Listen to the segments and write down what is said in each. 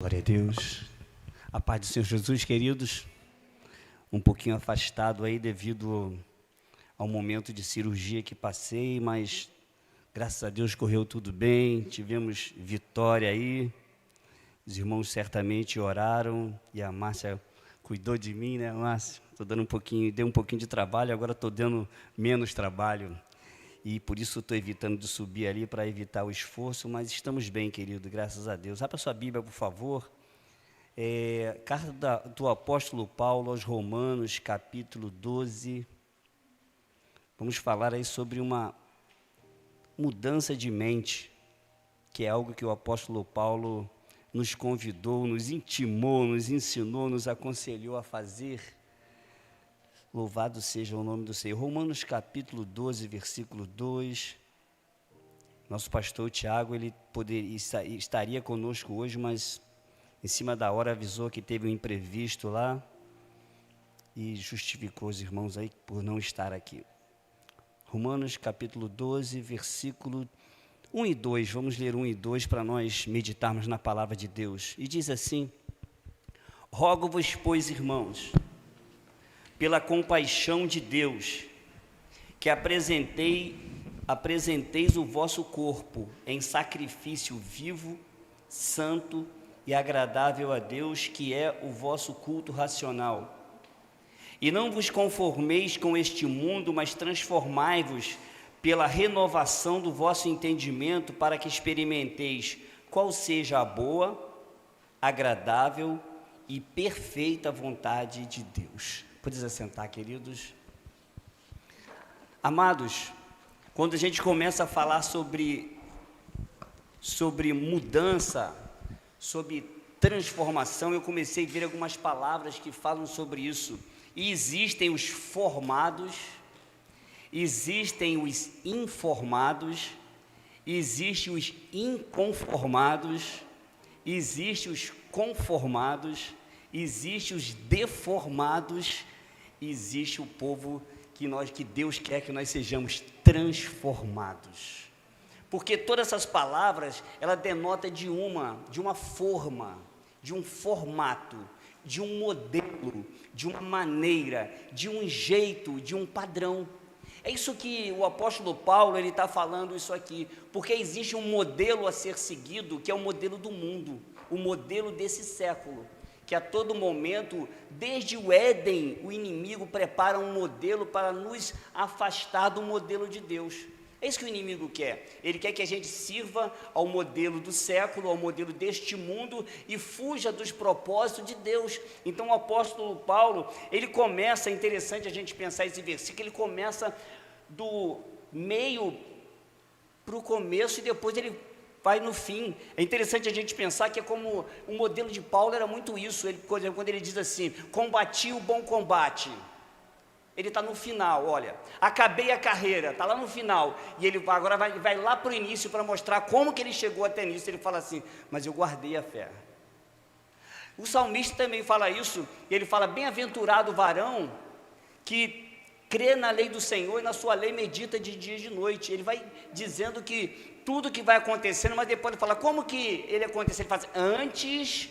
Glória a Deus. A paz do Senhor Jesus, queridos. Um pouquinho afastado aí devido ao momento de cirurgia que passei, mas graças a Deus correu tudo bem, tivemos vitória aí. Os irmãos certamente oraram e a Márcia cuidou de mim, né, Márcia? Dei um pouquinho de trabalho, agora estou dando menos trabalho. E por isso estou evitando de subir ali para evitar o esforço, mas estamos bem, querido, graças a Deus. Abra sua Bíblia, por favor. Carta do apóstolo Paulo aos Romanos, capítulo 12. Vamos falar aí sobre uma mudança de mente, que é algo que o apóstolo Paulo nos convidou, nos intimou, nos ensinou, nos aconselhou a fazer. Louvado seja o nome do Senhor. Romanos capítulo 12, versículo 2. Nosso pastor Tiago, ele estaria conosco hoje, mas em cima da hora avisou que teve um imprevisto lá e justificou os irmãos aí por não estar aqui. Romanos capítulo 12, versículo 1 e 2. Vamos ler 1 e 2 para nós meditarmos na palavra de Deus. E diz assim: Rogo-vos, pois, irmãos, pela compaixão de Deus, que apresenteis o vosso corpo em sacrifício vivo, santo e agradável a Deus, que é o vosso culto racional. E não vos conformeis com este mundo, mas transformai-vos pela renovação do vosso entendimento, para que experimenteis qual seja a boa, agradável e perfeita vontade de Deus. Pode assentar, queridos. Amados, quando a gente começa a falar sobre mudança, sobre transformação, eu comecei a ver algumas palavras que falam sobre isso. E existem os formados, existem os informados, existem os inconformados, existem os conformados, existem os deformados, existe o povo que Deus quer que nós sejamos transformados. Porque todas essas palavras, ela denota de uma forma, de um formato, de um modelo, de uma maneira, de um jeito, de um padrão. É isso que o apóstolo Paulo, ele está falando isso aqui, porque existe um modelo a ser seguido, que é o modelo do mundo, o modelo desse século, que a todo momento, desde o Éden, o inimigo prepara um modelo para nos afastar do modelo de Deus. É isso que o inimigo quer. Ele quer que a gente sirva ao modelo do século, ao modelo deste mundo e fuja dos propósitos de Deus. Então o apóstolo Paulo, ele começa, é interessante a gente pensar esse versículo, ele começa do meio para o começo e depois ele vai no fim. É interessante a gente pensar que é como o modelo de Paulo era muito isso. Quando ele diz assim, combati o bom combate, ele está no final, olha, acabei a carreira, está lá no final, e ele agora vai lá para o início para mostrar como que ele chegou até nisso. Ele fala assim, mas eu guardei a fé. O salmista também fala isso, e ele fala, bem-aventurado o varão que crê na lei do Senhor e na sua lei medita de dia e de noite. Ele vai dizendo que tudo que vai acontecendo, mas depois ele fala, como que ele aconteceu? Ele fala assim, antes,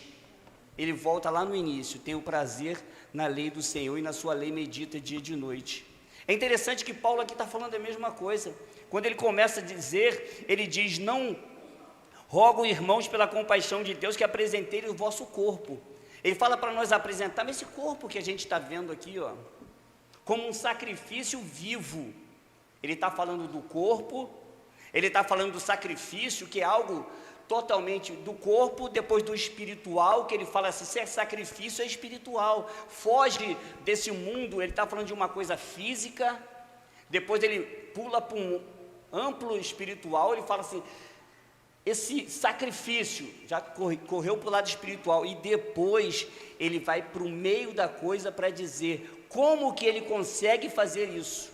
ele volta lá no início, tem o prazer na lei do Senhor e na sua lei medita dia e de noite. É interessante que Paulo aqui está falando a mesma coisa. Quando ele começa a dizer, ele diz, não rogo, irmãos, pela compaixão de Deus, que apresenteis o vosso corpo. Ele fala para nós apresentarmos esse corpo que a gente está vendo aqui, ó, como um sacrifício vivo. Ele está falando do corpo, ele está falando do sacrifício, que é algo totalmente do corpo, depois do espiritual, que ele fala assim, se é sacrifício, é espiritual, foge desse mundo. Ele está falando de uma coisa física, depois ele pula para um amplo espiritual, ele fala assim, esse sacrifício já correu para o lado espiritual, e depois ele vai para o meio da coisa para dizer como que ele consegue fazer isso.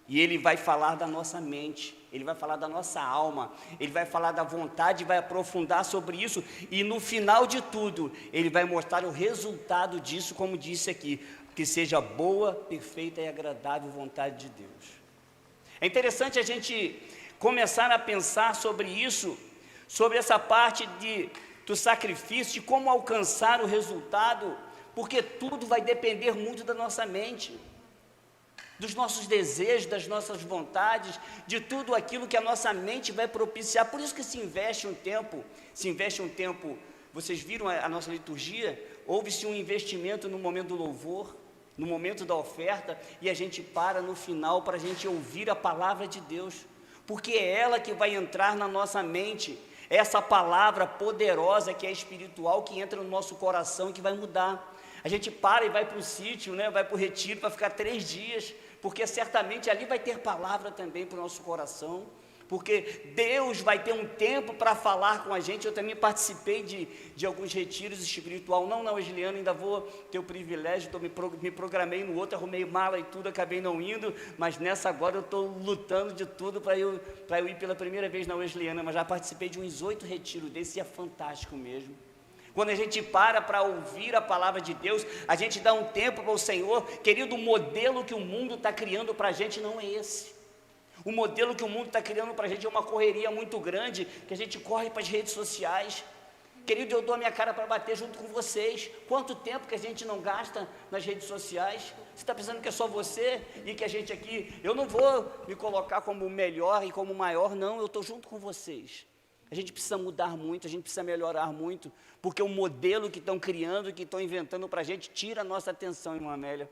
E ele vai falar da nossa mente, ele vai falar da nossa alma, ele vai falar da vontade, vai aprofundar sobre isso, e no final de tudo, ele vai mostrar o resultado disso, como disse aqui, que seja boa, perfeita e agradável vontade de Deus. É interessante a gente começar a pensar sobre isso, sobre essa parte do sacrifício, de como alcançar o resultado, porque tudo vai depender muito da nossa mente, dos nossos desejos, das nossas vontades, de tudo aquilo que a nossa mente vai propiciar. Por isso que se investe um tempo, vocês viram a nossa liturgia, houve-se um investimento no momento do louvor, no momento da oferta, e a gente para no final para a gente ouvir a palavra de Deus, porque é ela que vai entrar na nossa mente, essa palavra poderosa que é espiritual, que entra no nosso coração e que vai mudar. A gente para e vai para o sítio, né? Vai para o retiro para ficar 3 dias, porque certamente ali vai ter palavra também para o nosso coração, porque Deus vai ter um tempo para falar com a gente. Eu também participei de alguns retiros espirituais, não na Wesleyana, ainda vou ter o privilégio, me programei no outro, arrumei mala e tudo, acabei não indo, mas nessa agora eu estou lutando de tudo para eu ir pela primeira vez na Wesleyana, mas já participei de uns 8 retiros desse, é fantástico mesmo. Quando a gente para ouvir a palavra de Deus, a gente dá um tempo para o Senhor. Querido, o modelo que o mundo está criando para a gente não é esse. O modelo que o mundo está criando para a gente é uma correria muito grande, que a gente corre para as redes sociais. Querido, eu dou a minha cara para bater junto com vocês. Quanto tempo que a gente não gasta nas redes sociais? Você está pensando que é só você e que a gente aqui... Eu não vou me colocar como o melhor e como o maior, não, eu estou junto com vocês. A gente precisa mudar muito, a gente precisa melhorar muito, porque o modelo que estão criando, que estão inventando para a gente, tira a nossa atenção, irmã Amélia.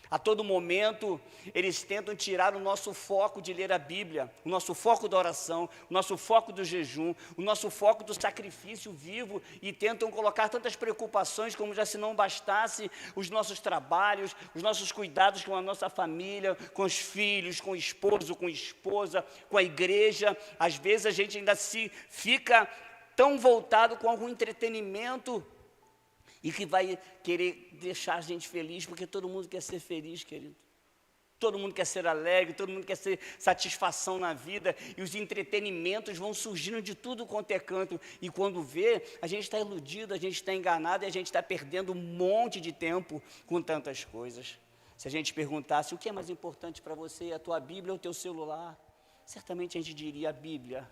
A todo momento, eles tentam tirar o nosso foco de ler a Bíblia, o nosso foco da oração, o nosso foco do jejum, o nosso foco do sacrifício vivo, e tentam colocar tantas preocupações, como já se não bastasse os nossos trabalhos, os nossos cuidados com a nossa família, com os filhos, com o esposo, com a esposa, com a igreja. Às vezes a gente ainda se fica tão voltado com algum entretenimento, e que vai querer deixar a gente feliz, porque todo mundo quer ser feliz, querido. Todo mundo quer ser alegre, todo mundo quer ter satisfação na vida, e os entretenimentos vão surgindo de tudo quanto é canto, e quando vê, a gente está iludido, a gente está enganado, e a gente está perdendo um monte de tempo com tantas coisas. Se a gente perguntasse, o que é mais importante para você, a tua Bíblia ou o teu celular? Certamente a gente diria a Bíblia.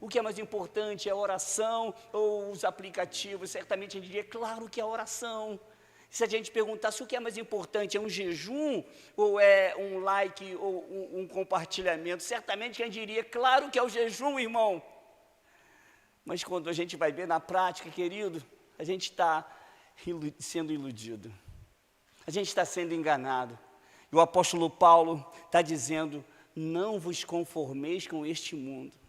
O que é mais importante, é a oração ou os aplicativos? Certamente a gente diria, claro que é a oração. Se a gente perguntasse o que é mais importante, é um jejum ou é um like ou um compartilhamento? Certamente a gente diria, claro que é o jejum, irmão. Mas quando a gente vai ver na prática, querido, a gente está sendo iludido. A gente está sendo enganado. E o apóstolo Paulo está dizendo, não vos conformeis com este mundo.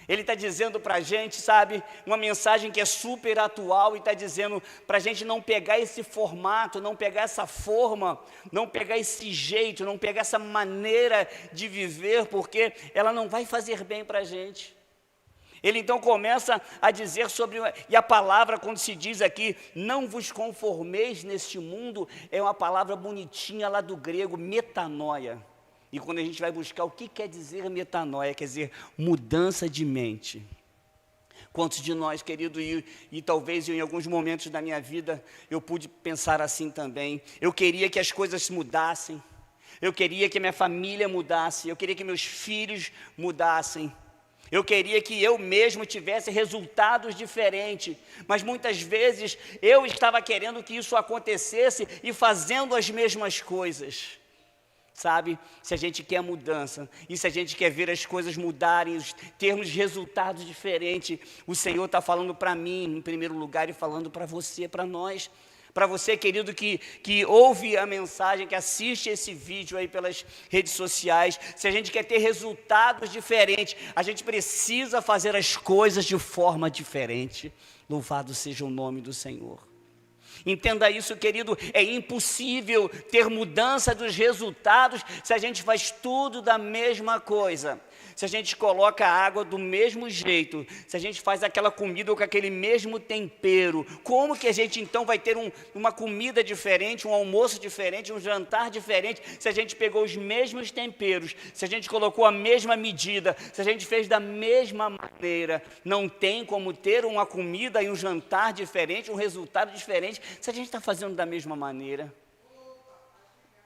Ele está dizendo para a gente, sabe, uma mensagem que é super atual, e está dizendo para a gente não pegar esse formato, não pegar essa forma, não pegar esse jeito, não pegar essa maneira de viver, porque ela não vai fazer bem para a gente. Ele então começa a dizer sobre, e a palavra, quando se diz aqui, não vos conformeis neste mundo, é uma palavra bonitinha lá do grego, metanoia. E quando a gente vai buscar o que quer dizer metanoia, quer dizer mudança de mente. Quantos de nós, querido, e talvez em alguns momentos da minha vida, eu pude pensar assim também. Eu queria que as coisas mudassem, eu queria que minha família mudasse, eu queria que meus filhos mudassem. Eu queria que eu mesmo tivesse resultados diferentes, mas muitas vezes eu estava querendo que isso acontecesse e fazendo as mesmas coisas. Sabe, se a gente quer mudança, e se a gente quer ver as coisas mudarem, termos resultados diferentes, o Senhor está falando para mim, em primeiro lugar, e falando para você, para nós. Para você, querido, que ouve a mensagem, que assiste esse vídeo aí pelas redes sociais, se a gente quer ter resultados diferentes, a gente precisa fazer as coisas de forma diferente. Louvado seja o nome do Senhor. Entenda isso, querido, é impossível ter mudança dos resultados se a gente faz tudo da mesma coisa. Se a gente coloca a água do mesmo jeito, se a gente faz aquela comida com aquele mesmo tempero, como que a gente então vai ter uma comida diferente, um almoço diferente, um jantar diferente, se a gente pegou os mesmos temperos, se a gente colocou a mesma medida, se a gente fez da mesma maneira? Não tem como ter uma comida e um jantar diferente, um resultado diferente, se a gente está fazendo da mesma maneira.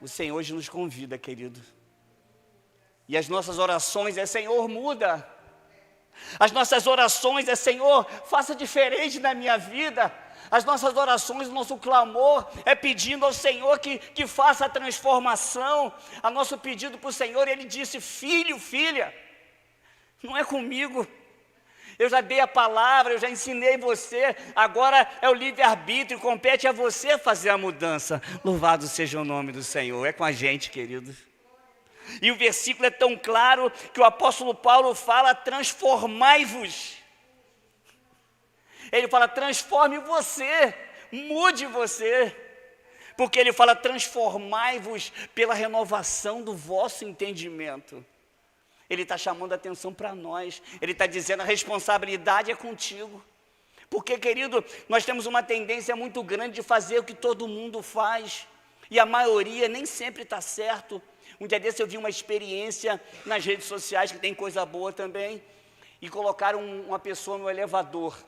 O Senhor hoje nos convida, querido. E as nossas orações é, Senhor, muda. As nossas orações é: Senhor, faça diferente na minha vida. As nossas orações, o nosso clamor é pedindo ao Senhor que faça a transformação. A nosso pedido para o Senhor, Ele disse: filho, filha, não é comigo. Eu já dei a palavra, eu já ensinei você, agora é o livre-arbítrio, compete a você fazer a mudança. Louvado seja o nome do Senhor, é com a gente, queridos. E o versículo é tão claro que o apóstolo Paulo fala: transformai-vos. Ele fala: transforme você, mude você. Porque ele fala: transformai-vos pela renovação do vosso entendimento. Ele está chamando a atenção para nós. Ele está dizendo: a responsabilidade é contigo. Porque, querido, nós temos uma tendência muito grande de fazer o que todo mundo faz. E a maioria nem sempre está certo. Um dia desse eu vi uma experiência nas redes sociais, que tem coisa boa também. E colocaram uma pessoa no elevador.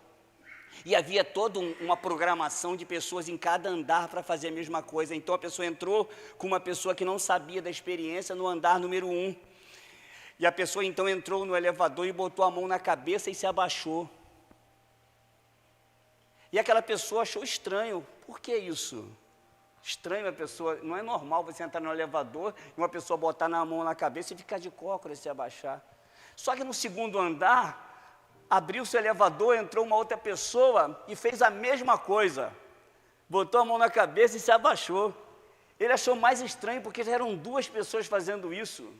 E havia toda uma programação de pessoas em cada andar para fazer a mesma coisa. Então a pessoa entrou com uma pessoa que não sabia da experiência no andar número 1. E a pessoa então entrou no elevador e botou a mão na cabeça e se abaixou. E aquela pessoa achou estranho. Por que isso? Estranho a pessoa, não é normal você entrar no elevador e uma pessoa botar na mão na cabeça e ficar de cócoras e se abaixar. Só que no segundo andar, abriu-se o elevador, entrou uma outra pessoa e fez a mesma coisa. Botou a mão na cabeça e se abaixou. Ele achou mais estranho porque já eram 2 pessoas fazendo isso.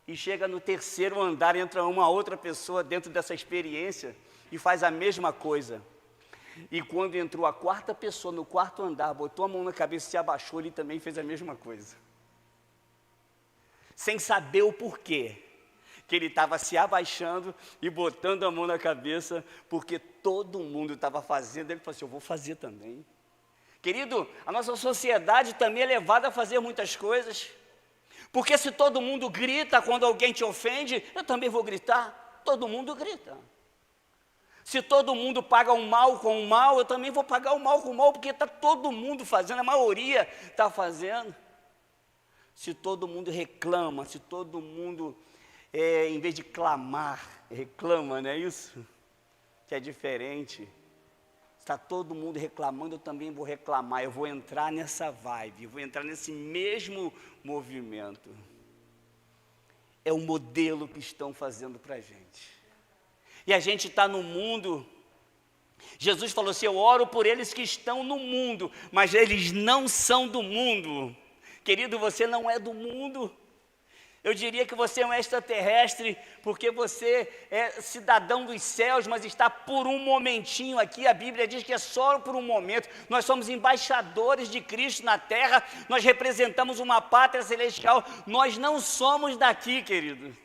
E chega no terceiro andar, entra uma outra pessoa dentro dessa experiência e faz a mesma coisa. E quando entrou a 4ª pessoa no 4º andar, botou a mão na cabeça e se abaixou, ele também fez a mesma coisa. Sem saber o porquê, que ele estava se abaixando e botando a mão na cabeça, porque todo mundo estava fazendo. Ele falou assim: eu vou fazer também. Querido, a nossa sociedade também é levada a fazer muitas coisas. Porque se todo mundo grita quando alguém te ofende, eu também vou gritar. Todo mundo grita. Se todo mundo paga o mal com o mal, eu também vou pagar o mal com o mal, porque está todo mundo fazendo, a maioria está fazendo. Se todo mundo reclama, se todo mundo, em vez de clamar, reclama, não é isso? Que é diferente. Está todo mundo reclamando, eu também vou reclamar, eu vou entrar nessa vibe, eu vou entrar nesse mesmo movimento. É o modelo que estão fazendo para a gente. E a gente está no mundo. Jesus falou assim: eu oro por eles que estão no mundo, mas eles não são do mundo. Querido, você não é do mundo. Eu diria que você é um extraterrestre, porque você é cidadão dos céus, mas está por um momentinho aqui. A Bíblia diz que é só por um momento. Nós somos embaixadores de Cristo na terra, nós representamos uma pátria celestial. Nós não somos daqui, querido.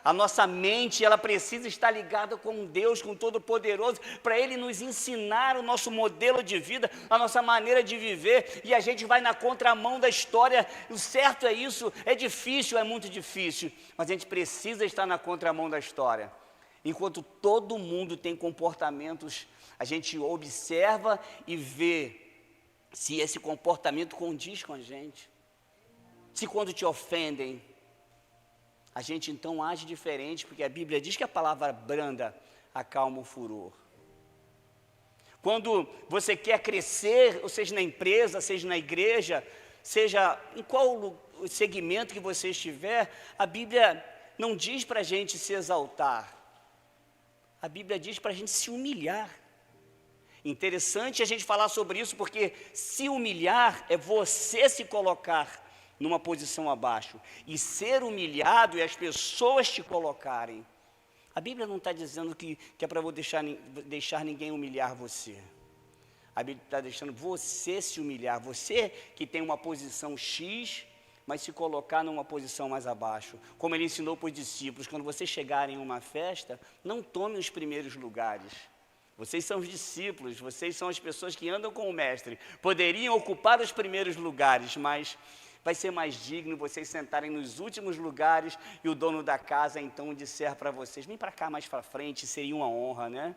A nossa mente, ela precisa estar ligada com Deus, com o Todo-Poderoso, para Ele nos ensinar o nosso modelo de vida, a nossa maneira de viver, e a gente vai na contramão da história. O certo é isso, é difícil, é muito difícil, mas a gente precisa estar na contramão da história. Enquanto todo mundo tem comportamentos, a gente observa e vê se esse comportamento condiz com a gente. Se quando te ofendem, a gente então age diferente, porque a Bíblia diz que a palavra branda acalma o furor. Quando você quer crescer, ou seja na empresa, seja na igreja, seja em qual segmento que você estiver, a Bíblia não diz para a gente se exaltar. A Bíblia diz para a gente se humilhar. Interessante a gente falar sobre isso, porque se humilhar é você se colocar numa posição abaixo, e ser humilhado é as pessoas te colocarem. A Bíblia não está dizendo que é para deixar ninguém humilhar você. A Bíblia está deixando você se humilhar, você que tem uma posição X, mas se colocar numa posição mais abaixo. Como ele ensinou para os discípulos: quando vocês chegarem em uma festa, não tomem os primeiros lugares. Vocês são os discípulos, vocês são as pessoas que andam com o mestre. Poderiam ocupar os primeiros lugares, mas vai ser mais digno vocês sentarem nos últimos lugares e o dono da casa então disser para vocês: vem para cá mais para frente, seria uma honra, né?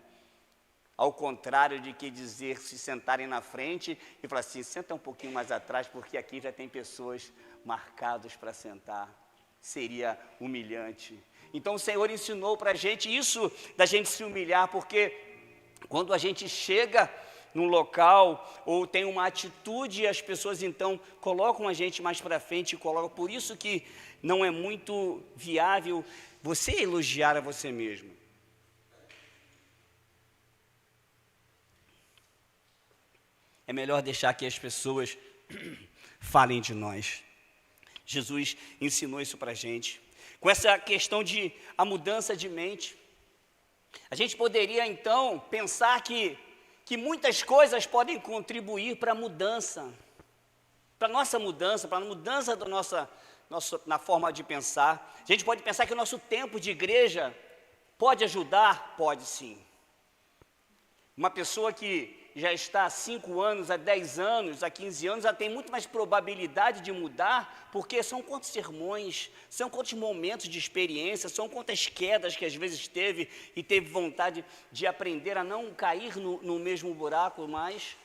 Ao contrário de que dizer se sentarem na frente e falar assim: senta um pouquinho mais atrás, porque aqui já tem pessoas marcadas para sentar. Seria humilhante. Então o Senhor ensinou para a gente isso, da gente se humilhar, porque quando a gente chega num local ou tem uma atitude, as pessoas então colocam a gente mais para frente, por isso que não é muito viável você elogiar a você mesmo. É melhor deixar que as pessoas falem de nós. Jesus ensinou isso para a gente. Com essa questão de a mudança de mente, a gente poderia então pensar que muitas coisas podem contribuir para a mudança, para a nossa mudança, para a mudança da nossa na forma de pensar. A gente pode pensar que o nosso tempo de igreja pode ajudar? Pode sim. Uma pessoa que já está há 5 anos, há 10 anos, há 15 anos, ela tem muito mais probabilidade de mudar, porque são quantos sermões, são quantos momentos de experiência, são quantas quedas que às vezes teve e teve vontade de aprender a não cair no mesmo buraco mais.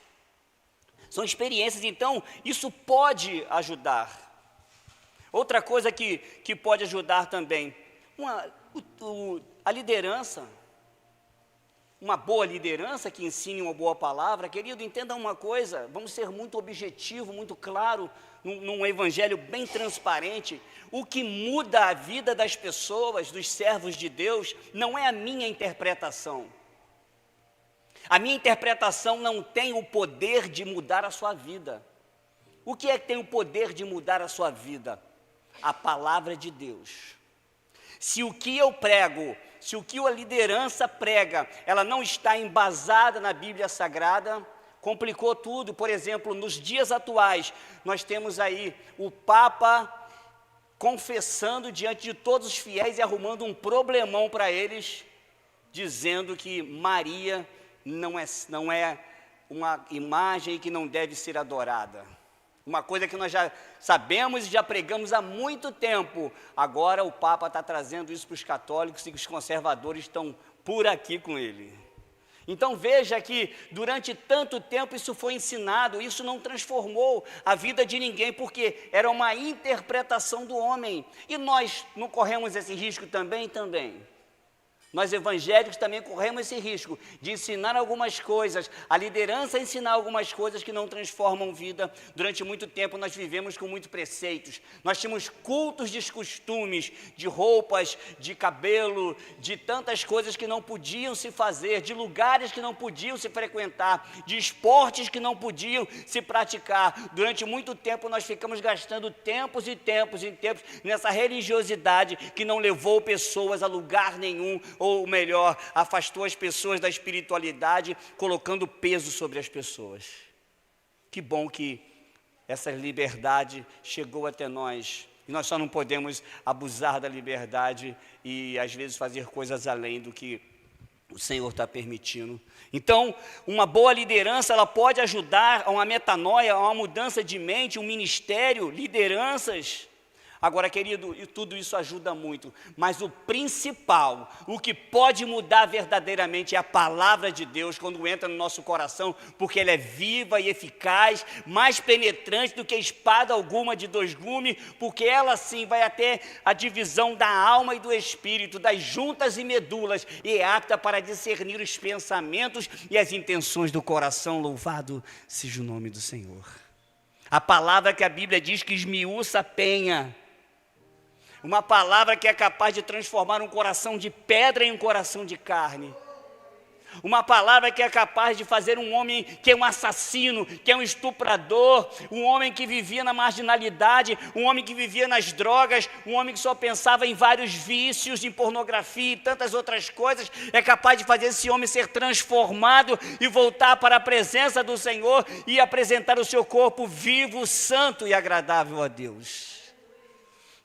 São experiências, então isso pode ajudar. Outra coisa que pode ajudar também, a liderança. Uma boa liderança que ensine uma boa palavra. Querido, entenda uma coisa, vamos ser muito objetivo, muito claro, num evangelho bem transparente. O que muda a vida das pessoas, dos servos de Deus, não é a minha interpretação. A minha interpretação não tem o poder de mudar a sua vida. O que é que tem o poder de mudar a sua vida? A palavra de Deus. Se o que eu prego, se o que a liderança prega, ela não está embasada na Bíblia Sagrada, complicou tudo. Por exemplo, nos dias atuais, nós temos aí o Papa confessando diante de todos os fiéis e arrumando um problemão para eles, dizendo que Maria não é uma imagem que não deve ser adorada. Uma coisa que nós já sabemos e já pregamos há muito tempo. Agora o Papa está trazendo isso para os católicos e os conservadores estão por aqui com ele. Então veja que durante tanto tempo isso foi ensinado, isso não transformou a vida de ninguém, porque era uma interpretação do homem. E nós não corremos esse risco também? Também. Nós evangélicos também corremos esse risco de ensinar algumas coisas, a liderança ensinar algumas coisas que não transformam vida. Durante muito tempo nós vivemos com muitos preceitos, nós tínhamos cultos de costumes, de roupas, de cabelo, de tantas coisas que não podiam se fazer, de lugares que não podiam se frequentar, de esportes que não podiam se praticar. Durante muito tempo nós ficamos gastando tempos e tempos e tempos nessa religiosidade que não levou pessoas a lugar nenhum, ou melhor, afastou as pessoas da espiritualidade, colocando peso sobre as pessoas. Que bom que essa liberdade chegou até nós, e nós só não podemos abusar da liberdade e às vezes fazer coisas além do que o Senhor está permitindo. Então, uma boa liderança, ela pode ajudar a uma metanoia, a uma mudança de mente, um ministério, lideranças. Agora, querido, e tudo isso ajuda muito, mas o principal, o que pode mudar verdadeiramente é a palavra de Deus quando entra no nosso coração, porque ela é viva e eficaz, mais penetrante do que espada alguma de 2 gumes, porque ela sim vai até a divisão da alma e do espírito, das juntas e medulas, e é apta para discernir os pensamentos e as intenções do coração. Louvado seja o nome do Senhor. A palavra que a Bíblia diz que esmiuça a penha, uma palavra que é capaz de transformar um coração de pedra em um coração de carne. Uma palavra que é capaz de fazer um homem que é um assassino, que é um estuprador, um homem que vivia na marginalidade, um homem que vivia nas drogas, um homem que só pensava em vários vícios, em pornografia e tantas outras coisas, é capaz de fazer esse homem ser transformado e voltar para a presença do Senhor e apresentar o seu corpo vivo, santo e agradável a Deus.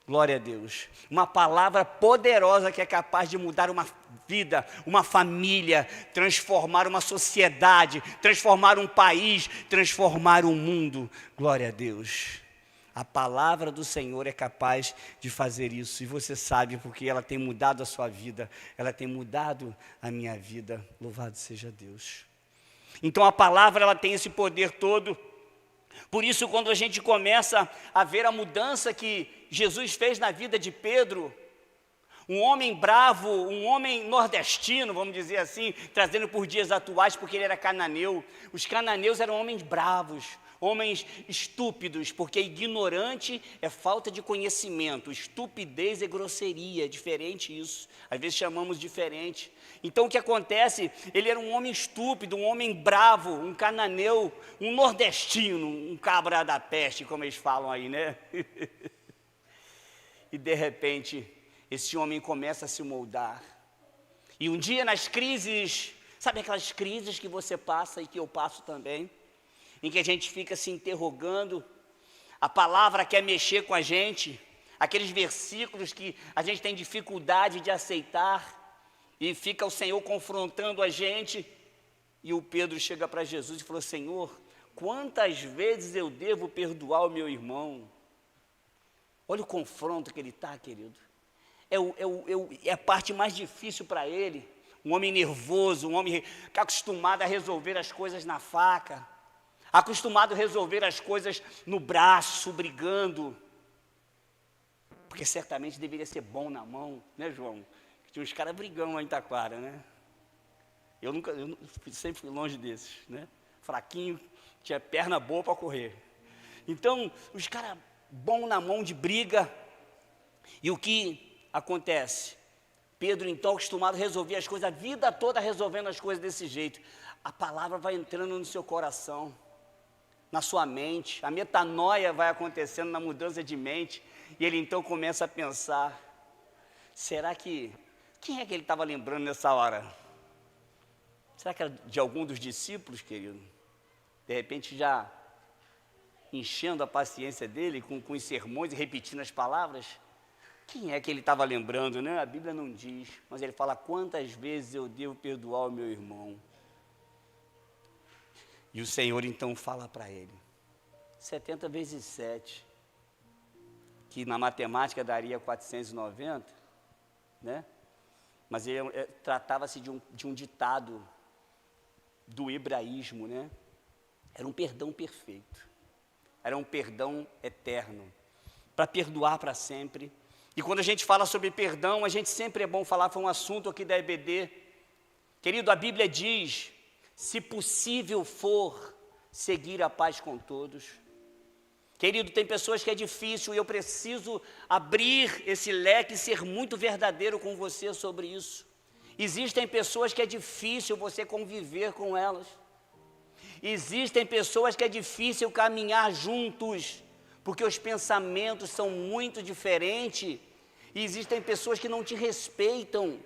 Glória a Deus. Uma palavra poderosa que é capaz de mudar uma vida, uma família, transformar uma sociedade, transformar um país, transformar um mundo. Glória a Deus. A palavra do Senhor é capaz de fazer isso. E você sabe, porque ela tem mudado a sua vida, ela tem mudado a minha vida. Louvado seja Deus. Então a palavra, ela tem esse poder todo. Por isso, quando a gente começa a ver a mudança que Jesus fez na vida de Pedro, Um homem bravo, um homem nordestino, vamos dizer assim, trazendo por dias atuais, porque ele era cananeu. Os cananeus eram homens bravos, homens estúpidos, porque ignorante é falta de conhecimento, estupidez é grosseria, é diferente isso. Às vezes chamamos diferente. Então o que acontece? Ele era um homem estúpido, um homem bravo, um cananeu, um nordestino, um cabra da peste, como eles falam aí, né? E de repente, esse homem começa a se moldar. E um dia nas crises, sabe aquelas crises que você passa e que eu passo também? Em que a gente fica se interrogando, a palavra quer mexer com a gente, aqueles versículos que a gente tem dificuldade de aceitar, e fica o Senhor confrontando a gente, e o Pedro chega para Jesus e falou: Senhor, quantas vezes eu devo perdoar o meu irmão? Olha o confronto que ele está, querido. É a parte mais difícil para ele, um homem nervoso, um homem acostumado a resolver as coisas na faca, acostumado a resolver as coisas no braço, brigando, porque certamente deveria ser bom na mão, né, João? Tinha uns caras brigando lá em Taquara, né? Eu sempre fui longe desses, né? Fraquinho, tinha perna boa para correr. Então, os caras bons na mão de briga. E o que acontece? Pedro, então, acostumado a resolver as coisas, a vida toda resolvendo as coisas desse jeito. A palavra vai entrando no seu coração, na sua mente, a metanoia vai acontecendo na mudança de mente, e ele então começa a pensar: será que, quem é que ele estava lembrando nessa hora? Será que era de algum dos discípulos, querido? De repente já enchendo a paciência dele com os sermões e repetindo as palavras? Quem é que ele estava lembrando, né? A Bíblia não diz, mas ele fala: quantas vezes eu devo perdoar o meu irmão? E o Senhor então fala para ele: 70 vezes 7, que na matemática daria 490, né? Mas tratava-se de um ditado do hebraísmo, né? Era um perdão perfeito, era um perdão eterno, para perdoar para sempre. E quando a gente fala sobre perdão, a gente sempre é bom falar, foi um assunto aqui da EBD. Querido, a Bíblia diz: se possível for, seguir a paz com todos. Querido, tem pessoas que é difícil e eu preciso abrir esse leque e ser muito verdadeiro com você sobre isso. Existem pessoas que é difícil você conviver com elas. Existem pessoas que é difícil caminhar juntos, porque os pensamentos são muito diferentes. E existem pessoas que não te respeitam,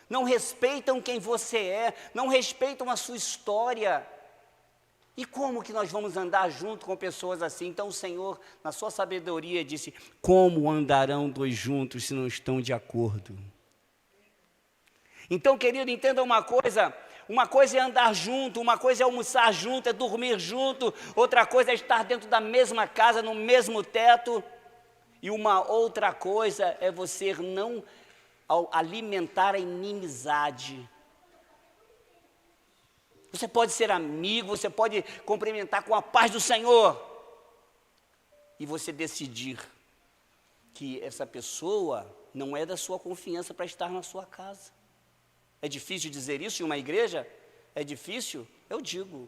não respeitam quem você é, não respeitam a sua história. E como que nós vamos andar junto com pessoas assim? Então o Senhor, na sua sabedoria, disse: como andarão dois juntos se não estão de acordo? Então, querido, entenda uma coisa é andar junto, uma coisa é almoçar junto, é dormir junto, outra coisa é estar dentro da mesma casa, no mesmo teto, e uma outra coisa é você não alimentar a inimizade. Você pode ser amigo, você pode cumprimentar com a paz do Senhor, e você decidir que essa pessoa não é da sua confiança para estar na sua casa. É difícil dizer isso em uma igreja? É difícil? Eu digo,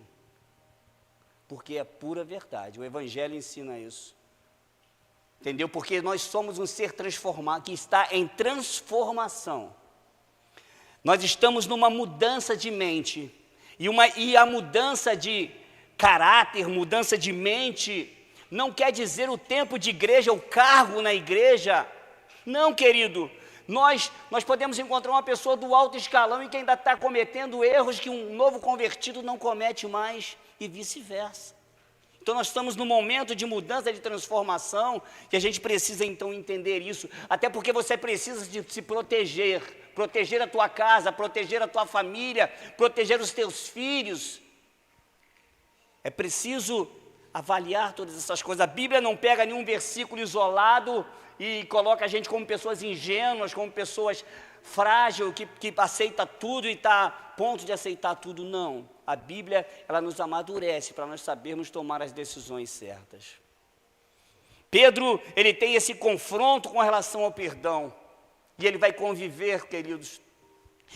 porque é pura verdade, o Evangelho ensina isso. Entendeu? Porque nós somos um ser transformado, que está em transformação. Nós estamos numa mudança de mente, e a mudança de caráter, mudança de mente, não quer dizer o tempo de igreja, o cargo na igreja. Não, querido. Nós podemos encontrar uma pessoa do alto escalão e que ainda está cometendo erros que um novo convertido não comete mais, e vice-versa. Então nós estamos num momento de mudança, de transformação, que a gente precisa então entender isso, até porque você precisa de se proteger a tua casa, proteger a tua família, proteger os teus filhos. É preciso avaliar todas essas coisas. A Bíblia não pega nenhum versículo isolado e coloca a gente como pessoas ingênuas, como pessoas frágeis, que aceita tudo e está a ponto de aceitar tudo. Não. A Bíblia, ela nos amadurece para nós sabermos tomar as decisões certas. Pedro, ele tem esse confronto com relação ao perdão. e ele vai conviver, queridos.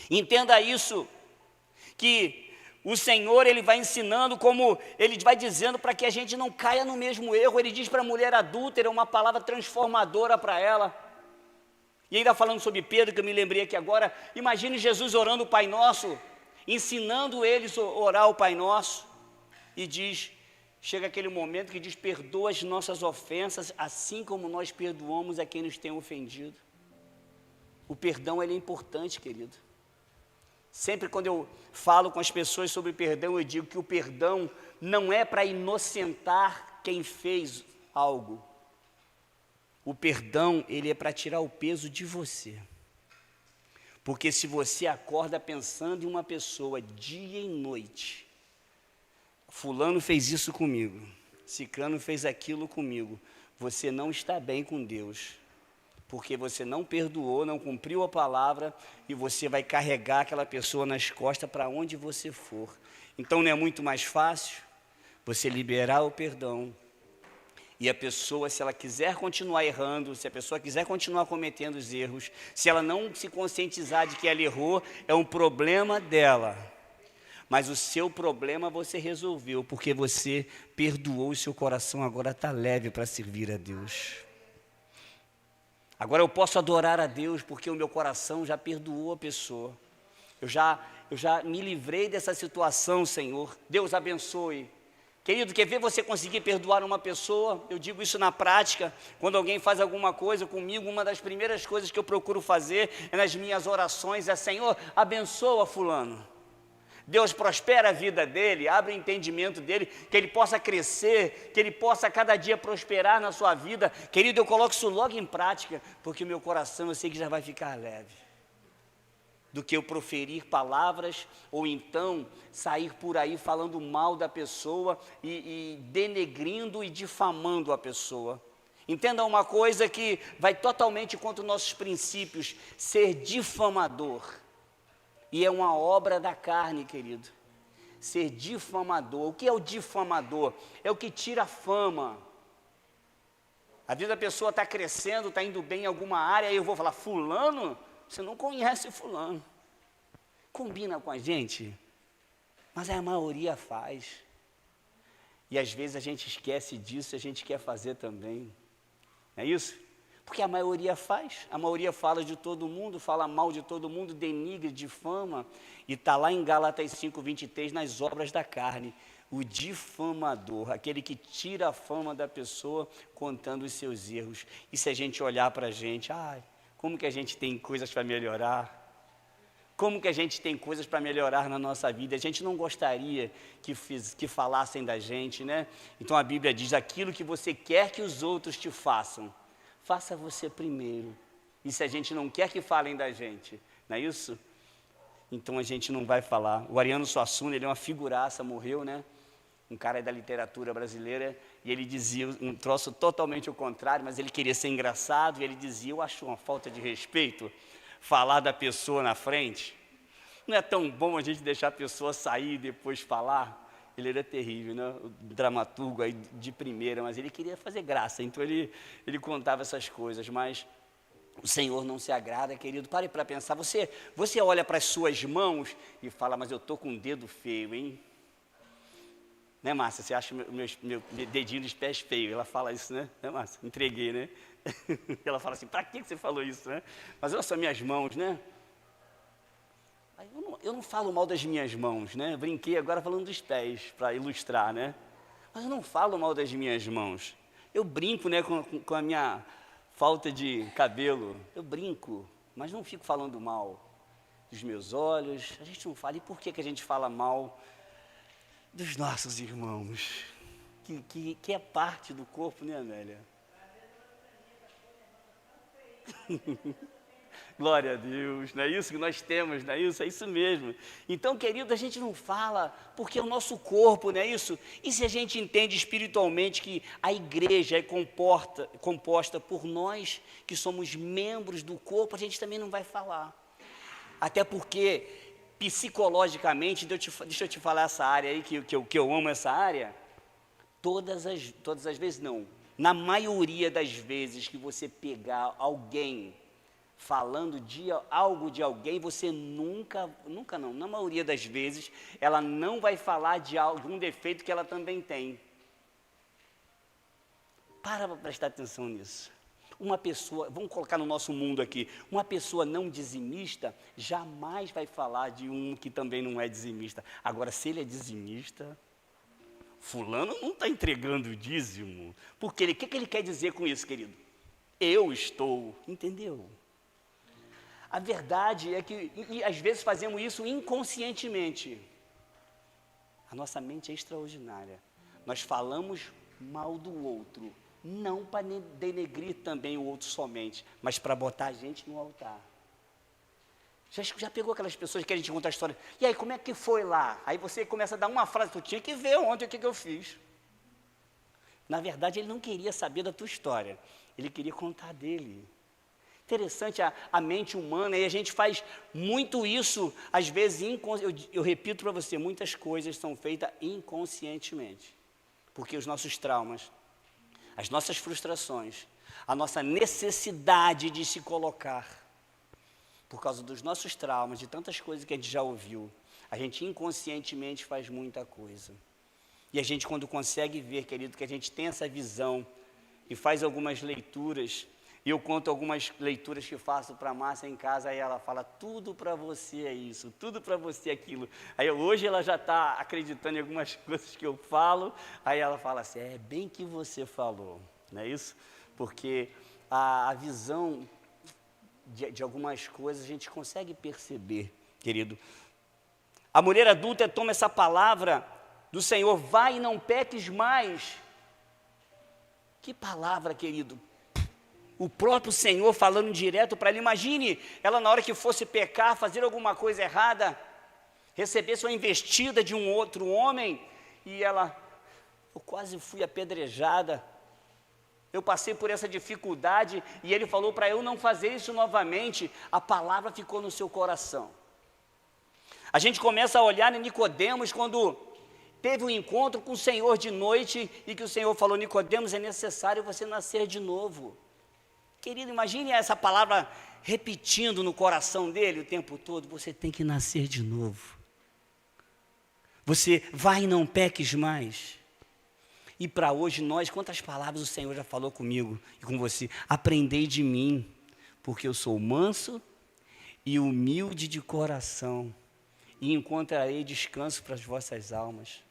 Entenda isso, que o Senhor, ele vai ensinando, como ele vai dizendo para que a gente não caia no mesmo erro. Ele diz para a mulher adúltera, uma palavra transformadora para ela. E ainda falando sobre Pedro, que eu me lembrei aqui agora, imagine Jesus orando o Pai Nosso, ensinando eles a orar o Pai Nosso, e diz, chega aquele momento que diz, perdoa as nossas ofensas, assim como nós perdoamos a quem nos tem ofendido. O perdão, ele é importante, querido. Sempre quando eu falo com as pessoas sobre perdão, eu digo que o perdão não é para inocentar quem fez algo. O perdão, ele é para tirar o peso de você. Porque se você acorda pensando em uma pessoa dia e noite, fulano fez isso comigo, ciclano fez aquilo comigo, você não está bem com Deus. Porque você não perdoou, não cumpriu a palavra, e você vai carregar aquela pessoa nas costas para onde você for. Então não é muito mais fácil você liberar o perdão, e a pessoa, se ela quiser continuar errando, se a pessoa quiser continuar cometendo os erros, se ela não se conscientizar de que ela errou, é um problema dela. Mas o seu problema você resolveu, porque você perdoou, e seu coração agora está leve para servir a Deus. Agora eu posso adorar a Deus, porque o meu coração já perdoou a pessoa. Eu já me livrei dessa situação, Senhor. Deus abençoe. Querido, quer ver você conseguir perdoar uma pessoa? Eu digo isso na prática. Quando alguém faz alguma coisa comigo, uma das primeiras coisas que eu procuro fazer é nas minhas orações, é, Senhor, abençoa fulano. Deus prospera a vida dele, abre o entendimento dele, que ele possa crescer, que ele possa cada dia prosperar na sua vida. Querido, eu coloco isso logo em prática, porque o meu coração eu sei que já vai ficar leve. Do que eu proferir palavras, ou então sair por aí falando mal da pessoa e denegrindo e difamando a pessoa. Entenda uma coisa que vai totalmente contra os nossos princípios, ser difamador. E é uma obra da carne, querido. Ser difamador. O que é o difamador? É o que tira a fama. A vida da pessoa está crescendo, está indo bem em alguma área, aí eu vou falar, fulano, você não conhece fulano. Combina com a gente, mas a maioria faz. E às vezes a gente esquece disso, a gente quer fazer também. Não é isso? Porque a maioria faz, a maioria fala de todo mundo, fala mal de todo mundo, denigre, difama, e está lá em Gálatas 5:23, nas obras da carne, o difamador, aquele que tira a fama da pessoa contando os seus erros. E se a gente olhar para a gente, como que a gente tem coisas para melhorar? Como que a gente tem coisas para melhorar na nossa vida? A gente não gostaria que falassem da gente, né? Então a Bíblia diz, aquilo que você quer que os outros te façam, faça você primeiro. E se a gente não quer que falem da gente, não é isso? Então a gente não vai falar. O Ariano Suassuna, ele é uma figuraça, morreu, né? Um cara da literatura brasileira, e ele dizia um troço totalmente ao contrário, mas ele queria ser engraçado, e ele dizia, eu acho uma falta de respeito falar da pessoa na frente. Não é tão bom a gente deixar a pessoa sair e depois falar? Ele era terrível, né? O dramaturgo aí de primeira, mas ele queria fazer graça, então ele contava essas coisas, mas o Senhor não se agrada, querido. Pare para pensar, você olha para as suas mãos e fala, mas eu estou com um dedo feio, hein? Né, Márcia? Você acha meu dedinho dos pés feio? Ela fala isso, né? Né, Márcia? Entreguei, né? Ela fala assim, para que você falou isso, né? Mas olha só minhas mãos, né? Eu não falo mal das minhas mãos, né? Brinquei agora falando dos pés, para ilustrar, né? Mas eu não falo mal das minhas mãos. Eu brinco, né, com a minha falta de cabelo. Eu brinco, mas não fico falando mal dos meus olhos. A gente não fala. E por que a gente fala mal dos nossos irmãos? Que é parte do corpo, né, Amélia? Glória a Deus, não é isso que nós temos, não é isso? É isso mesmo. Então, querido, a gente não fala porque é o nosso corpo, não é isso? E se a gente entende espiritualmente que a igreja é composta por nós, que somos membros do corpo, a gente também não vai falar. Até porque, psicologicamente, deixa eu te falar essa área aí, que eu amo essa área, todas as vezes não, na maioria das vezes que você pegar alguém falando de algo de alguém, você nunca não, na maioria das vezes, ela não vai falar de algum defeito que ela também tem. Para prestar atenção nisso. Uma pessoa, vamos colocar no nosso mundo aqui, uma pessoa não dizimista jamais vai falar de um que também não é dizimista. Agora, se ele é dizimista, fulano não está entregando o dízimo. Porque o que ele quer dizer com isso, querido? Eu estou, entendeu? A verdade é que, e às vezes fazemos isso inconscientemente. A nossa mente é extraordinária. Nós falamos mal do outro, não para denegrir também o outro somente, mas para botar a gente no altar. Já pegou aquelas pessoas que a gente conta a história, e aí, como é que foi lá? Aí você começa a dar uma frase, tu tinha que ver ontem o que eu fiz. Na verdade, ele não queria saber da tua história, ele queria contar dele. Interessante a mente humana, e a gente faz muito isso, às vezes, eu repito para você, muitas coisas são feitas inconscientemente, porque os nossos traumas, as nossas frustrações, a nossa necessidade de se colocar, por causa dos nossos traumas, de tantas coisas que a gente já ouviu, a gente inconscientemente faz muita coisa. E a gente, quando consegue ver, querido, que a gente tem essa visão e faz algumas leituras, e eu conto algumas leituras que faço para a Márcia em casa, aí ela fala, tudo para você é isso, tudo para você é aquilo. Aí hoje ela já está acreditando em algumas coisas que eu falo, aí ela fala assim, é bem que você falou, não é isso? Porque a visão de algumas coisas a gente consegue perceber, querido. A mulher adulta toma essa palavra do Senhor, vai e não peques mais. Que palavra, querido? O próprio Senhor falando direto para ela. Imagine ela na hora que fosse pecar, fazer alguma coisa errada, recebesse uma investida de um outro homem, e ela, eu quase fui apedrejada, eu passei por essa dificuldade, e ele falou para eu não fazer isso novamente. A palavra ficou no seu coração. A gente começa a olhar em Nicodemos, quando teve um encontro com o Senhor de noite, e que o Senhor falou, Nicodemos, é necessário você nascer de novo. Querido, imagine essa palavra repetindo no coração dele o tempo todo, você tem que nascer de novo. Você vai e não peques mais. E para hoje nós, quantas palavras o Senhor já falou comigo e com você? Aprendei de mim, porque eu sou manso e humilde de coração, e encontrarei descanso para as vossas almas.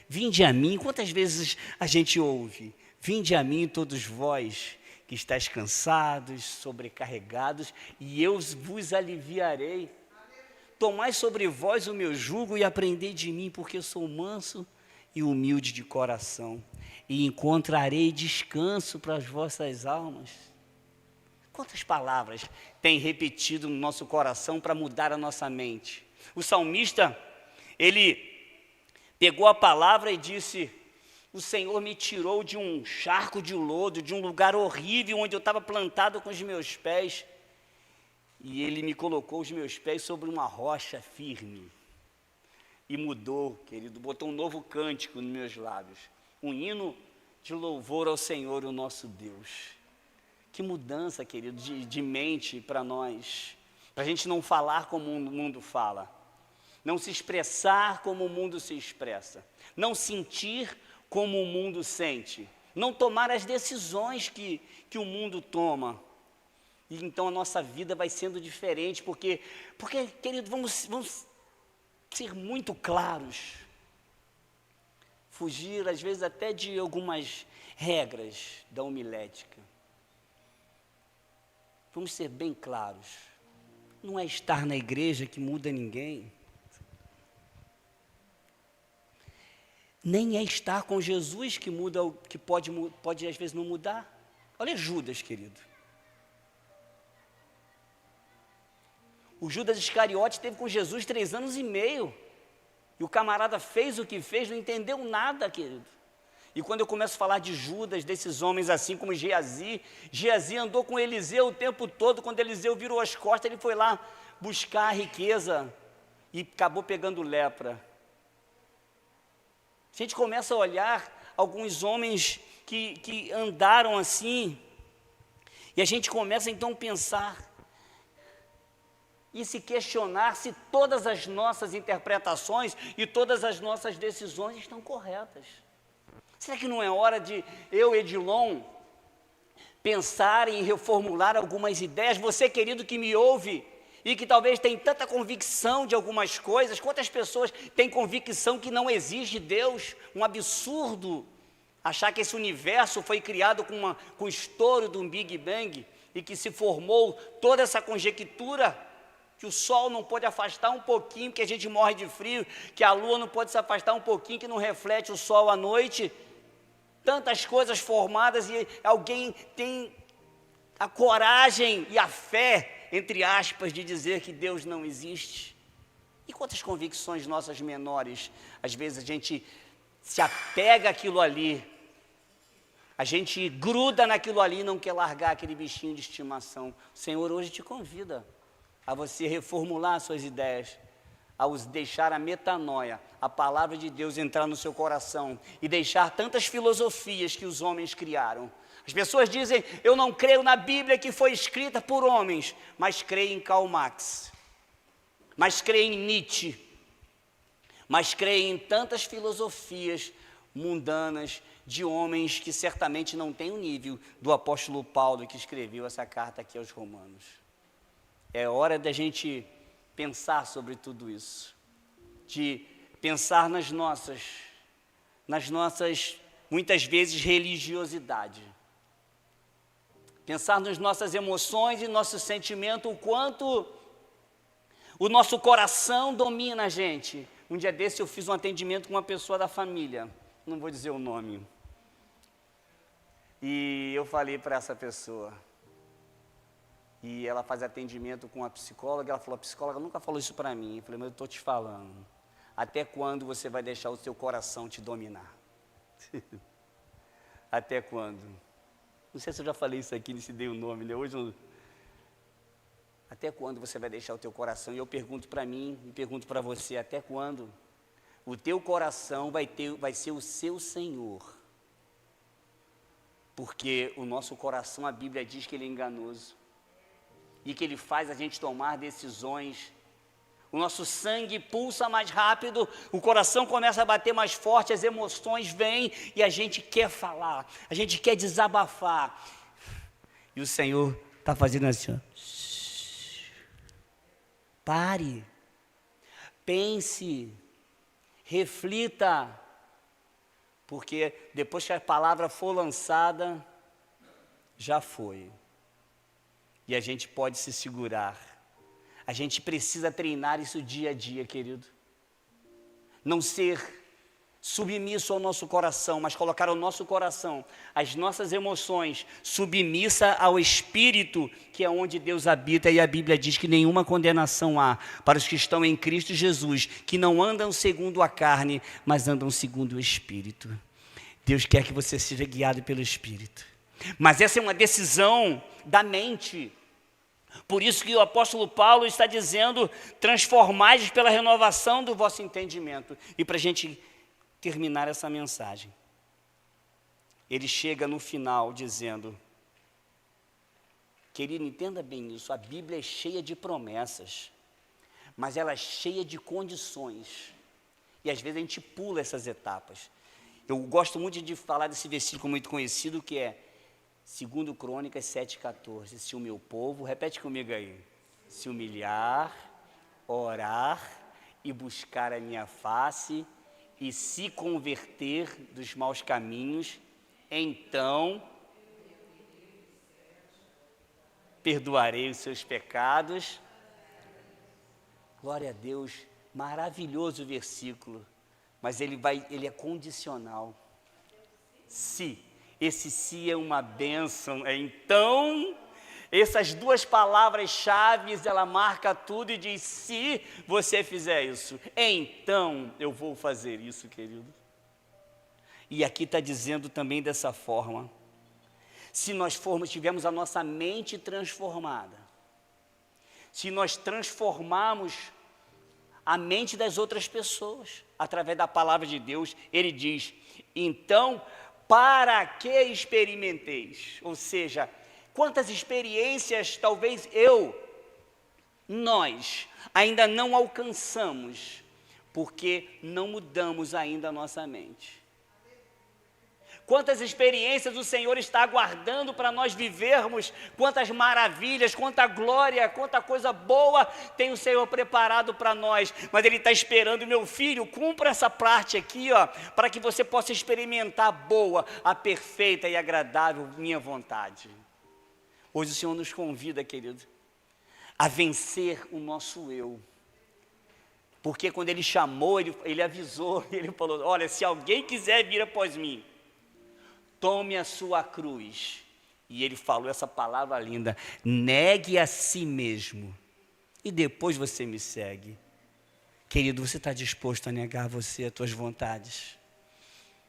Vinde a mim, quantas vezes a gente ouve? Vinde a mim todos vós, que estáis cansados, sobrecarregados, e eu vos aliviarei. Tomai sobre vós o meu jugo e aprendei de mim, porque eu sou manso e humilde de coração, e encontrarei descanso para as vossas almas. Quantas palavras tem repetido no nosso coração para mudar a nossa mente? O salmista, ele pegou a palavra e disse, o Senhor me tirou de um charco de lodo, de um lugar horrível, onde eu estava plantado com os meus pés, e Ele me colocou os meus pés sobre uma rocha firme, e mudou, querido, botou um novo cântico nos meus lábios, um hino de louvor ao Senhor, o nosso Deus. Que mudança, querido, de mente para nós, para a gente não falar como o mundo fala, não se expressar como o mundo se expressa, não sentir como o mundo sente, não tomar as decisões que o mundo toma. E então a nossa vida vai sendo diferente, porque querido, vamos ser muito claros, fugir às vezes até de algumas regras da homilética. Vamos ser bem claros, não é estar na igreja que muda ninguém, nem é estar com Jesus que muda, que pode às vezes não mudar. Olha Judas, querido. O Judas Iscariote esteve com Jesus 3 anos e meio. E o camarada fez o que fez, não entendeu nada, querido. E quando eu começo a falar de Judas, desses homens assim como Geazi andou com Eliseu o tempo todo. Quando Eliseu virou as costas, ele foi lá buscar a riqueza e acabou pegando lepra. A gente começa a olhar alguns homens que andaram assim, e a gente começa então a pensar, e se questionar se todas as nossas interpretações e todas as nossas decisões estão corretas. Será que não é hora de eu, Edilon, pensar em reformular algumas ideias? Você, querido, que me ouve e que talvez tem tanta convicção de algumas coisas, quantas pessoas têm convicção que não existe Deus? Um absurdo achar que esse universo foi criado com o estouro de um Big Bang e que se formou toda essa conjectura, que o Sol não pode afastar um pouquinho, que a gente morre de frio, que a Lua não pode se afastar um pouquinho, que não reflete o Sol à noite. Tantas coisas formadas e alguém tem a coragem e a fé, entre aspas, de dizer que Deus não existe. E quantas convicções nossas menores, às vezes a gente se apega àquilo ali, a gente gruda naquilo ali e não quer largar aquele bichinho de estimação. O Senhor hoje te convida a você reformular suas ideias, a deixar a metanoia, a palavra de Deus entrar no seu coração e deixar tantas filosofias que os homens criaram. As pessoas dizem, eu não creio na Bíblia que foi escrita por homens, mas creio em Karl Marx, mas creio em Nietzsche, mas creio em tantas filosofias mundanas de homens que certamente não têm o nível do apóstolo Paulo que escreveu essa carta aqui aos Romanos. É hora da gente pensar sobre tudo isso, de pensar nas nossas, muitas vezes, religiosidade. Pensar nas nossas emoções e nosso sentimento, o quanto o nosso coração domina a gente. Um dia desse eu fiz um atendimento com uma pessoa da família, não vou dizer o nome. E eu falei para essa pessoa, e ela faz atendimento com a psicóloga, ela falou, a psicóloga nunca falou isso para mim. Eu falei, mas eu estou te falando, até quando você vai deixar o seu coração te dominar? Até quando? Não sei se eu já falei isso aqui, nem se dei o nome, né? Hoje eu... Até quando você vai deixar o teu coração? E eu pergunto para mim, e pergunto para você, até quando o teu coração vai ser o seu Senhor? Porque o nosso coração, a Bíblia diz que ele é enganoso, e que ele faz a gente tomar decisões. O nosso sangue pulsa mais rápido, o coração começa a bater mais forte, as emoções vêm e a gente quer falar, a gente quer desabafar. E o Senhor está fazendo assim, ó. Pare, pense, reflita, porque depois que a palavra for lançada, já foi. E a gente pode se segurar. A gente precisa treinar isso dia a dia, querido. Não ser submisso ao nosso coração, mas colocar o nosso coração, as nossas emoções, submissa ao Espírito, que é onde Deus habita. E a Bíblia diz que nenhuma condenação há para os que estão em Cristo Jesus, que não andam segundo a carne, mas andam segundo o Espírito. Deus quer que você seja guiado pelo Espírito. Mas essa é uma decisão da mente. Por isso que o apóstolo Paulo está dizendo, transformai-vos pela renovação do vosso entendimento. E para a gente terminar essa mensagem, ele chega no final dizendo, querido, entenda bem isso, a Bíblia é cheia de promessas, mas ela é cheia de condições. E às vezes a gente pula essas etapas. Eu gosto muito de falar desse versículo muito conhecido, que é 2 Crônicas 7,14, se o meu povo, repete comigo aí, se humilhar, orar e buscar a minha face e se converter dos maus caminhos, então perdoarei os seus pecados. Glória a Deus, maravilhoso versículo, mas ele é condicional. Se. Esse se é uma bênção, então, essas duas palavras-chave, ela marca tudo e diz, se você fizer isso, então eu vou fazer isso, querido. E aqui está dizendo também dessa forma, se nós tivermos a nossa mente transformada, se nós transformarmos a mente das outras pessoas, através da palavra de Deus, ele diz, então, para que experimenteis? Ou seja, quantas experiências talvez eu nós ainda não alcançamos, porque não mudamos ainda a nossa mente. Quantas experiências o Senhor está aguardando para nós vivermos, quantas maravilhas, quanta glória, quanta coisa boa tem o Senhor preparado para nós, mas Ele está esperando, meu filho, cumpra essa parte aqui, ó, para que você possa experimentar a boa, a perfeita e agradável minha vontade. Hoje o Senhor nos convida, querido, a vencer o nosso eu, porque quando Ele chamou, Ele avisou, Ele falou, olha, se alguém quiser vir após mim, tome a sua cruz. E Ele falou essa palavra linda, negue a si mesmo, e depois você me segue. Querido, você está disposto a negar você, as tuas vontades?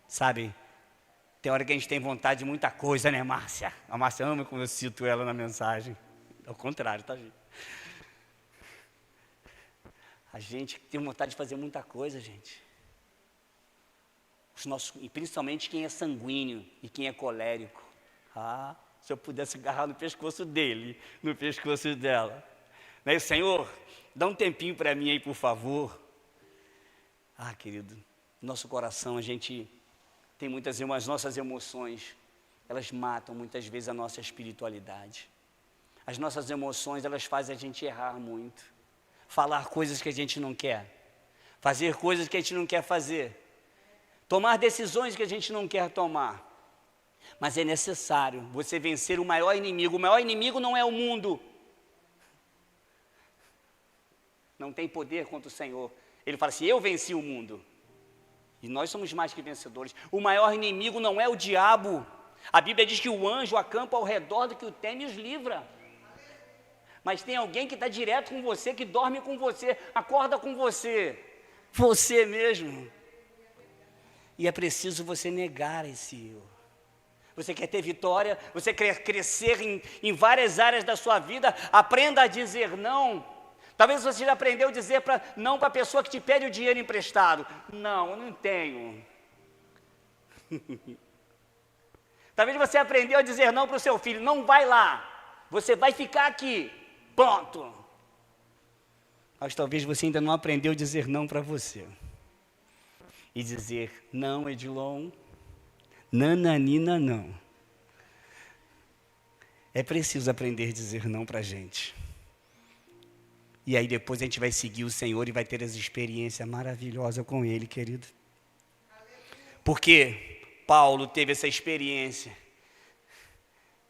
Sabe, tem hora que a gente tem vontade de muita coisa, né, Márcia? A Márcia ama como eu cito ela na mensagem. Ao contrário, tá, gente? A gente tem vontade de fazer muita coisa, gente. E principalmente quem é sanguíneo e quem é colérico. Ah, se eu pudesse agarrar no pescoço dele, no pescoço dela. Né, Senhor, dá um tempinho para mim aí, por favor. Ah, querido, nosso coração, a gente tem as nossas emoções, elas matam muitas vezes a nossa espiritualidade. As nossas emoções, elas fazem a gente errar muito. Falar coisas que a gente não quer. Fazer coisas que a gente não quer fazer. Tomar decisões que a gente não quer tomar. Mas é necessário você vencer o maior inimigo. O maior inimigo não é o mundo. Não tem poder contra o Senhor. Ele fala assim, eu venci o mundo. E nós somos mais que vencedores. O maior inimigo não é o diabo. A Bíblia diz que o anjo acampa ao redor do que o teme e os livra. Mas tem alguém que está direto com você, que dorme com você, acorda com você. Você mesmo. E é preciso você negar esse eu. Você quer ter vitória, você quer crescer em várias áreas da sua vida, aprenda a dizer não. Talvez você já aprendeu a dizer não para a pessoa que te pede o dinheiro emprestado. Não, eu não tenho. Talvez você aprendeu a dizer não para o seu filho, não vai lá, você vai ficar aqui, pronto. Mas talvez você ainda não aprendeu a dizer não para você. E dizer, não, Edilon, nananina, não. É preciso aprender a dizer não para a gente. E aí depois a gente vai seguir o Senhor e vai ter essa experiência maravilhosa com Ele, querido. Porque Paulo teve essa experiência.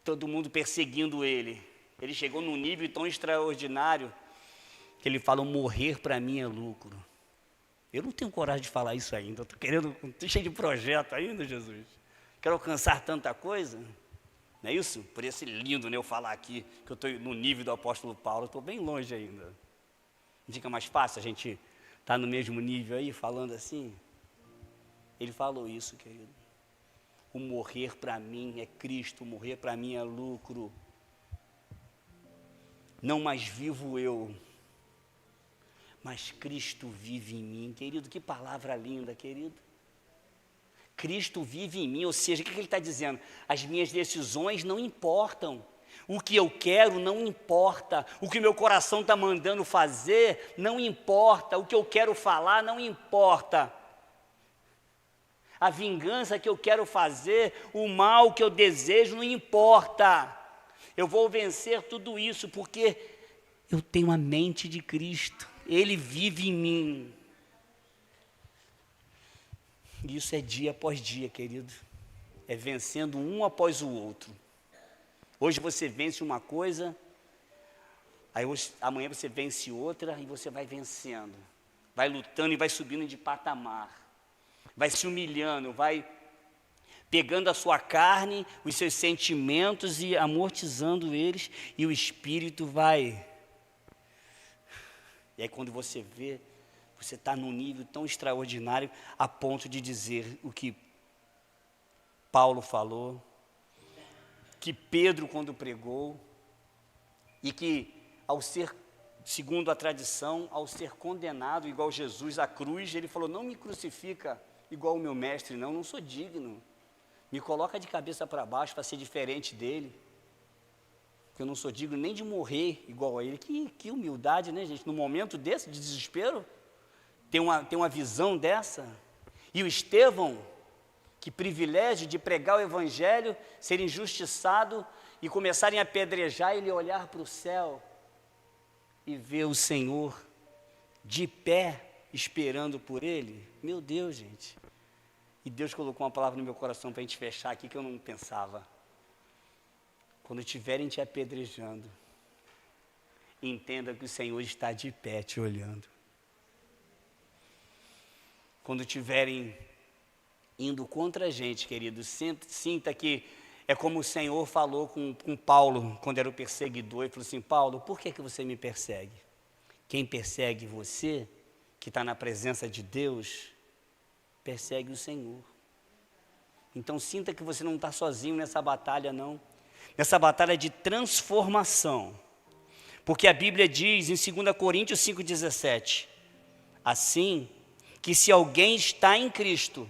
Todo mundo perseguindo ele. Ele chegou num nível tão extraordinário que ele fala, morrer para mim é lucro. Eu não tenho coragem de falar isso ainda. Estou cheio de projeto ainda, Jesus. Quero alcançar tanta coisa. Não é isso? Por isso é lindo, né, eu falar aqui, que eu estou no nível do apóstolo Paulo. Estou bem longe ainda. Não fica mais fácil a gente estar no mesmo nível aí, falando assim? Ele falou isso, querido. O morrer para mim é Cristo, o morrer para mim é lucro. Não mais vivo eu, mas Cristo vive em mim. Querido, que palavra linda, querido. Cristo vive em mim, ou seja, o que ele está dizendo? As minhas decisões não importam. O que eu quero não importa. O que meu coração está mandando fazer não importa. O que eu quero falar não importa. A vingança que eu quero fazer, o mal que eu desejo não importa. Eu vou vencer tudo isso porque eu tenho a mente de Cristo. Ele vive em mim. Isso é dia após dia, querido. É vencendo um após o outro. Hoje você vence uma coisa, aí amanhã você vence outra e você vai vencendo. Vai lutando e vai subindo de patamar. Vai se humilhando, vai pegando a sua carne, os seus sentimentos e amortizando eles, e o Espírito vai. E aí quando você vê, você está num nível tão extraordinário, a ponto de dizer o que Paulo falou, que Pedro quando pregou, e que ao ser, segundo a tradição, ao ser condenado igual Jesus à cruz, ele falou, não me crucifica igual o meu mestre, não sou digno. Me coloca de cabeça para baixo para ser diferente dele. porque eu não sou digno nem de morrer igual a ele. Que humildade, né, gente? No momento desse, de desespero, ter uma visão dessa. E o Estevão, que privilégio de pregar o Evangelho, ser injustiçado e começarem a apedrejar, ele olhar para o céu e ver o Senhor de pé, esperando por ele. Meu Deus, gente. E Deus colocou uma palavra no meu coração para a gente fechar aqui que eu não pensava. Quando estiverem te apedrejando, entenda que o Senhor está de pé te olhando. Quando estiverem indo contra a gente, querido, sinta que é como o Senhor falou com Paulo, quando era o perseguidor, ele falou assim: Paulo, por que você me persegue? Quem persegue você, que está na presença de Deus, persegue o Senhor. Então sinta que você não está sozinho nessa batalha, não. Nessa batalha de transformação. Porque a Bíblia diz em 2 Coríntios 5,17, assim que se alguém está em Cristo,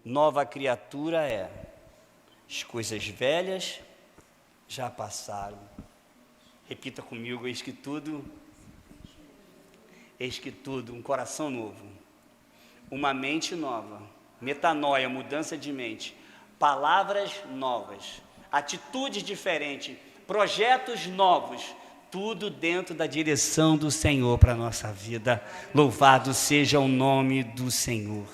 nova criatura é. As coisas velhas já passaram. Repita comigo: eis que tudo, um coração novo, uma mente nova, metanoia, mudança de mente, palavras novas, atitudes diferentes, projetos novos, tudo dentro da direção do Senhor para a nossa vida. Louvado seja o nome do Senhor.